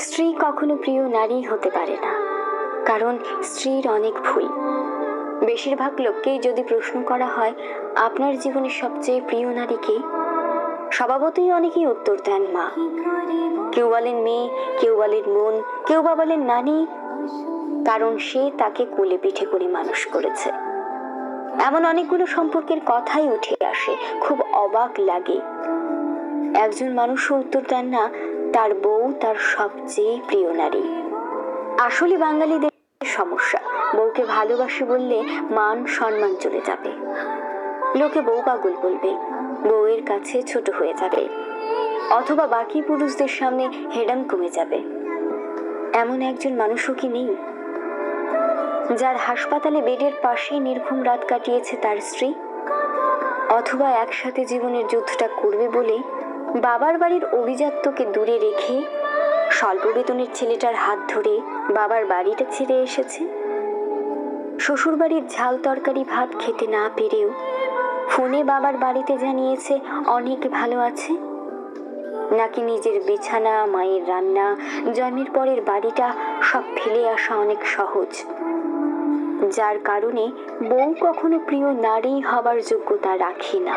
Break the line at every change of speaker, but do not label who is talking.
স্ত্রী কখনো প্রিয় নারী হতে পারে না, কারণ স্ত্রীর অনেক ভুল। বেশিরভাগ লোককেই যদি প্রশ্ন করা হয় আপনার জীবনের সবচেয়ে প্রিয় নারী কে, স্বভাবতই অনেকেই উত্তর দেন মা। কেউ বলেন মেয়ে, কেউ বলেন বোন, কেউ বা বলেন নানি, কারণ সে তাকে কোলে পিঠে করে মানুষ করেছে। এমন অনেকগুলো সম্পর্কের কথাই উঠে আসে, খুব অবাক লাগে। একজন মানুষও উত্তর দেন না তার বউ তার সবচেয়ে প্রিয় নারী। আসলে বাঙালিদের সমস্যা, বউকে ভালোবাসি বললে মান সম্মান চলে যাবে, লোকে বউ পাগল বলবে, বউয়ের কাছে ছোট হয়ে যাবে, অথবা বাকি পুরুষদের সামনে হেডাম কমে যাবে। এমন একজন মানুষও কি নেই যার হাসপাতালে বেডের পাশে নির্ঘুম রাত কাটিয়েছে তার স্ত্রী, অথবা একসাথে জীবনের যুদ্ধটা করবে বলে বাবার বাড়ির অভিজাত্যকে দূরে রেখে স্বল্প বেতনের ছেলেটার হাত ধরে বাবার বাড়িটা ছেড়ে এসেছে। শ্বশুর বাড়ির ঝাল তরকারি ভাত খেতে না পেরেও ফোনে বাবার বাড়িতে জানিয়েছে অনেক ভালো আছে। নাকি নিজের বিছানা, মায়ের রান্না, জন্মের পরের বাড়িটা সব ফেলে আসা অনেক সহজ, যার কারণে বউ কখনো প্রিয় নারী হবার যোগ্যতা রাখে না।